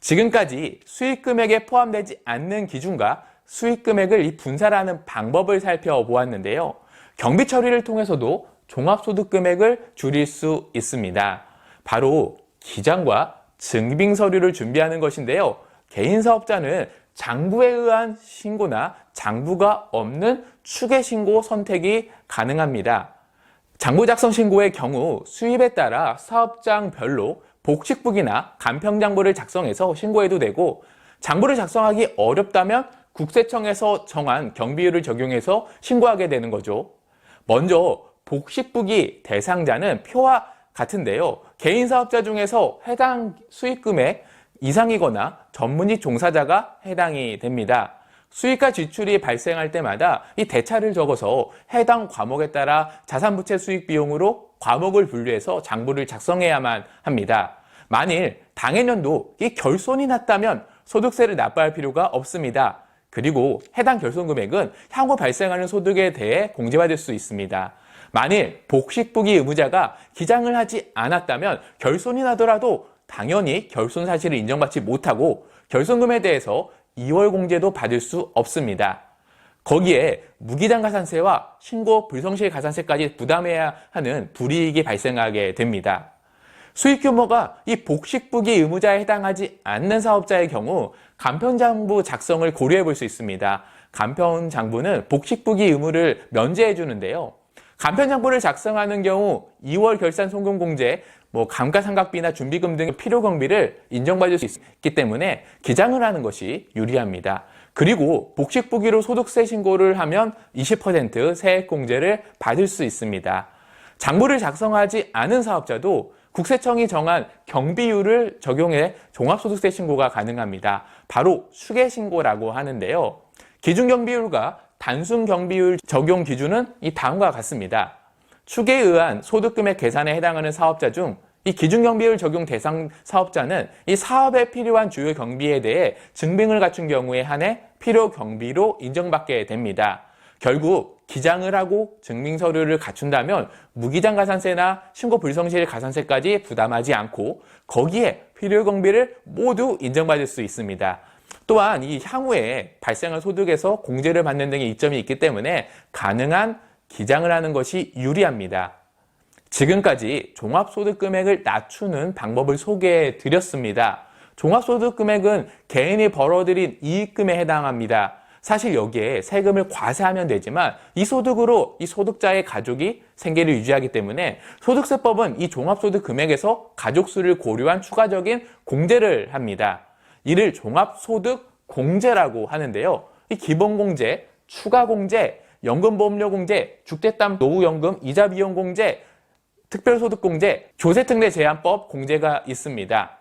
지금까지 수익금액에 포함되지 않는 기준과 수익금액을 분산하는 방법을 살펴보았는데요. 경비 처리를 통해서도 종합소득금액을 줄일 수 있습니다. 바로 기장과 증빙서류를 준비하는 것인데요. 개인사업자는 장부에 의한 신고나 장부가 없는 추계신고 선택이 가능합니다. 장부 작성 신고의 경우 수입에 따라 사업장별로 복식북이나 간평장부를 작성해서 신고해도 되고, 장부를 작성하기 어렵다면 국세청에서 정한 경비율을 적용해서 신고하게 되는 거죠. 먼저 복식북이 대상자는 표와 같은데요. 개인사업자 중에서 해당 수익금액 이상이거나 전문직 종사자가 해당이 됩니다. 수익과 지출이 발생할 때마다 이 대차를 적어서 해당 과목에 따라 자산부채 수익 비용으로 과목을 분류해서 장부를 작성해야만 합니다. 만일 당해년도 이 결손이 났다면 소득세를 납부할 필요가 없습니다. 그리고 해당 결손 금액은 향후 발생하는 소득에 대해 공제받을 수 있습니다. 만일 복식북이 의무자가 기장을 하지 않았다면 결손이 나더라도 당연히 결손 사실을 인정받지 못하고 결손금에 대해서 2월 공제도 받을 수 없습니다. 거기에 무기장 가산세와 신고 불성실 가산세까지 부담해야 하는 불이익이 발생하게 됩니다. 수익 규모가 이 복식북이 의무자에 해당하지 않는 사업자의 경우 간평장부 작성을 고려해 볼 수 있습니다. 간평장부는 복식북이 의무를 면제해 주는데요. 간편장부를 작성하는 경우 2월 결산 송금 공제, 감가상각비나 준비금 등 필요 경비를 인정받을 수 있기 때문에 기장을 하는 것이 유리합니다. 그리고 복식북이로 소득세 신고를 하면 20% 세액 공제를 받을 수 있습니다. 장부를 작성하지 않은 사업자도 국세청이 정한 경비율을 적용해 종합소득세 신고가 가능합니다. 바로 추계신고라고 하는데요. 기준경비율과 단순경비율 적용 기준은 이 다음과 같습니다. 추계에 의한 소득금액 계산에 해당하는 사업자 중 이 기준경비율 적용 대상 사업자는 이 사업에 필요한 주요 경비에 대해 증빙을 갖춘 경우에 한해 필요 경비로 인정받게 됩니다. 결국 기장을 하고 증빙서류를 갖춘다면 무기장 가산세나 신고 불성실 가산세까지 부담하지 않고 거기에 필요 경비를 모두 인정받을 수 있습니다. 또한 이 향후에 발생할 소득에서 공제를 받는 등의 이점이 있기 때문에 가능한 기장을 하는 것이 유리합니다. 지금까지 종합소득금액을 낮추는 방법을 소개해 드렸습니다. 종합소득금액은 개인이 벌어들인 이익금에 해당합니다. 사실 여기에 세금을 과세하면 되지만 이 소득으로 이 소득자의 가족이 생계를 유지하기 때문에 소득세법은 이 종합소득금액에서 가족수를 고려한 추가적인 공제를 합니다. 이를 종합소득공제라고 하는데요. 이 기본공제, 추가공제, 연금보험료공제, 주택담 노후연금 이자비용공제, 특별소득공제, 조세특례제한법 공제가 있습니다.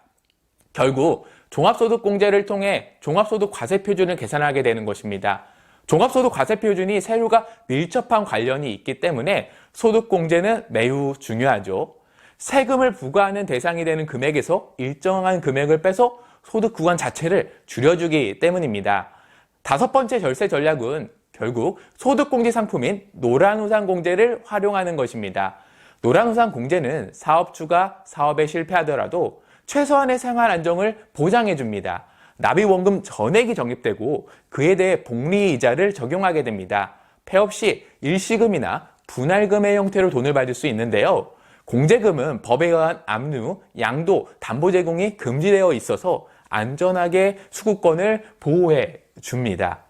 결국 종합소득공제를 통해 종합소득과세표준을 계산하게 되는 것입니다. 종합소득과세표준이 세율과 밀접한 관련이 있기 때문에 소득공제는 매우 중요하죠. 세금을 부과하는 대상이 되는 금액에서 일정한 금액을 빼서 소득 구간 자체를 줄여주기 때문입니다. 다섯 번째 절세 전략은 결국 소득공제 상품인 노란우산공제를 활용하는 것입니다. 노란우산공제는 사업주가 사업에 실패하더라도 최소한의 생활 안정을 보장해 줍니다. 납입원금 전액이 적립되고 그에 대해 복리이자를 적용하게 됩니다. 폐업 시 일시금이나 분할금의 형태로 돈을 받을 수 있는데요. 공제금은 법에 의한 압류, 양도, 담보 제공이 금지되어 있어서 안전하게 수급권을 보호해 줍니다.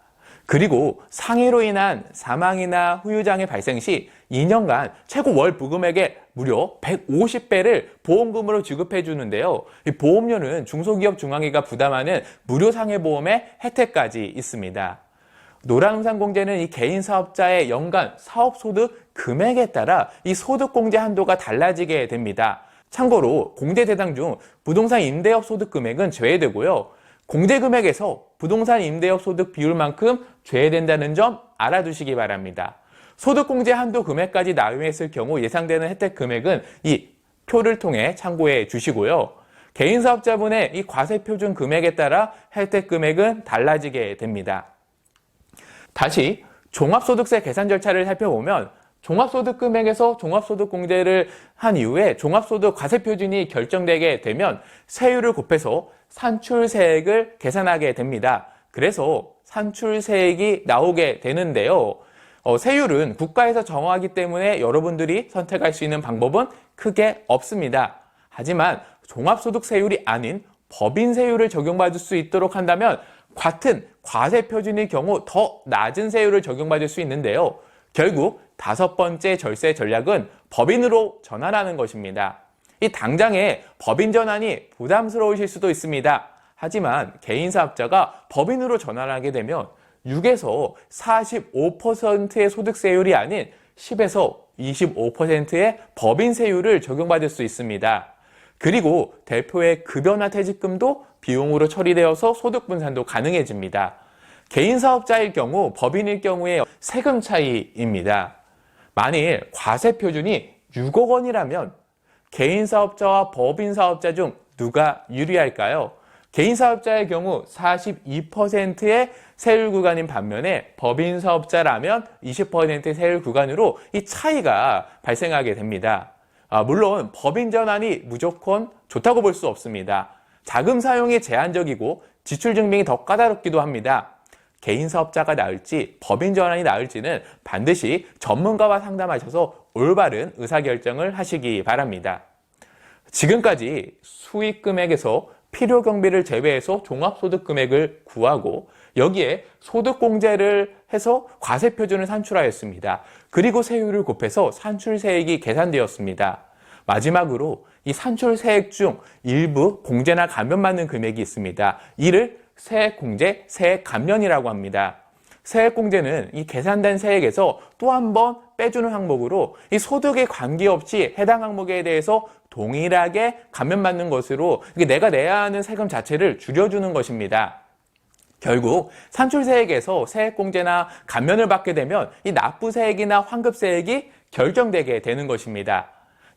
그리고 상해로 인한 사망이나 후유장애 발생 시 2년간 최고 월 부금액의 무려 150배를 보험금으로 지급해 주는데요. 이 보험료는 중소기업 중앙회가 부담하는 무료 상해보험의 혜택까지 있습니다. 노란우산공제는 이 개인 사업자의 연간 사업소득 금액에 따라 이 소득공제 한도가 달라지게 됩니다. 참고로 공제 대상 중 부동산 임대업 소득 금액은 제외되고요. 공제 금액에서 부동산 임대업 소득 비율만큼 제외된다는 점 알아두시기 바랍니다. 소득공제 한도 금액까지 나열했을 경우 예상되는 혜택 금액은 이 표를 통해 참고해 주시고요. 개인 사업자분의 이 과세표준 금액에 따라 혜택 금액은 달라지게 됩니다. 다시 종합소득세 계산 절차를 살펴보면 종합소득 금액에서 종합소득공제를 한 이후에 종합소득 과세표준이 결정되게 되면 세율을 곱해서 산출세액을 계산하게 됩니다. 그래서 산출세액이 나오게 되는데요. 세율은 국가에서 정하기 때문에 여러분들이 선택할 수 있는 방법은 크게 없습니다. 하지만 종합소득세율이 아닌 법인세율을 적용받을 수 있도록 한다면 같은 과세표준의 경우 더 낮은 세율을 적용받을 수 있는데요. 결국 5번째 절세 전략은 법인으로 전환하는 것입니다. 이 당장에 법인 전환이 부담스러우실 수도 있습니다. 하지만 개인사업자가 법인으로 전환하게 되면 6에서 45%의 소득세율이 아닌 10에서 25%의 법인세율을 적용받을 수 있습니다. 그리고 대표의 급여나 퇴직금도 비용으로 처리되어서 소득분산도 가능해집니다. 개인사업자일 경우, 법인일 경우에 세금 차이입니다. 만일 과세표준이 6억 원이라면 개인사업자와 법인사업자 중 누가 유리할까요? 개인사업자의 경우 42%의 세율 구간인 반면에 법인사업자라면 20%의 세율 구간으로 이 차이가 발생하게 됩니다. 물론 법인 전환이 무조건 좋다고 볼 수 없습니다. 자금 사용이 제한적이고 지출 증빙이 더 까다롭기도 합니다. 개인 사업자가 나을지 법인 전환이 나을지는 반드시 전문가와 상담하셔서 올바른 의사결정을 하시기 바랍니다. 지금까지 수익 금액에서 필요 경비를 제외해서 종합소득 금액을 구하고 여기에 소득공제를 해서 과세표준을 산출하였습니다. 그리고 세율을 곱해서 산출세액이 계산되었습니다. 마지막으로 이 산출세액 중 일부 공제나 감면받는 금액이 있습니다. 이를 세액공제, 세액감면이라고 합니다. 세액공제는 이 계산된 세액에서 또 한 번 빼주는 항목으로 이 소득에 관계없이 해당 항목에 대해서 동일하게 감면받는 것으로 내가 내야 하는 세금 자체를 줄여주는 것입니다. 결국 산출세액에서 세액공제나 감면을 받게 되면 이 납부세액이나 환급세액이 결정되게 되는 것입니다.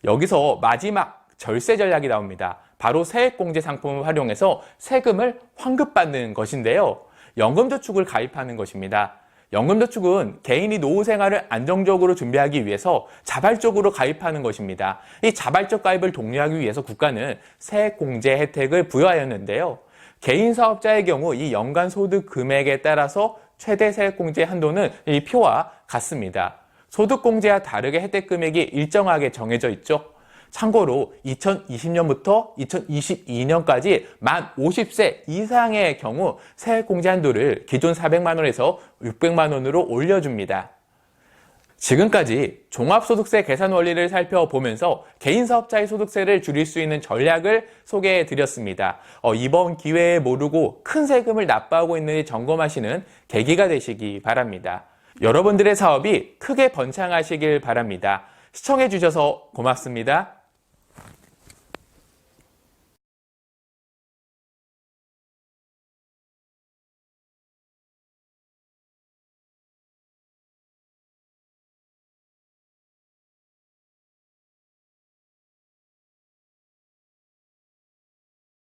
여기서 마지막 절세 전략이 나옵니다. 바로 세액공제 상품을 활용해서 세금을 환급받는 것인데요. 연금저축을 가입하는 것입니다. 연금저축은 개인이 노후 생활을 안정적으로 준비하기 위해서 자발적으로 가입하는 것입니다. 이 자발적 가입을 독려하기 위해서 국가는 세액공제 혜택을 부여하였는데요. 개인 사업자의 경우 이 연간 소득 금액에 따라서 최대 세액공제 한도는 이 표와 같습니다. 소득공제와 다르게 혜택 금액이 일정하게 정해져 있죠. 참고로 2020년부터 2022년까지 만 50세 이상의 경우 세액공제 한도를 기존 400만 원에서 600만 원으로 올려줍니다. 지금까지 종합소득세 계산 원리를 살펴보면서 개인사업자의 소득세를 줄일 수 있는 전략을 소개해 드렸습니다. 이번 기회에 모르고 큰 세금을 납부하고 있는지 점검하시는 계기가 되시기 바랍니다. 여러분들의 사업이 크게 번창하시길 바랍니다. 시청해 주셔서 고맙습니다.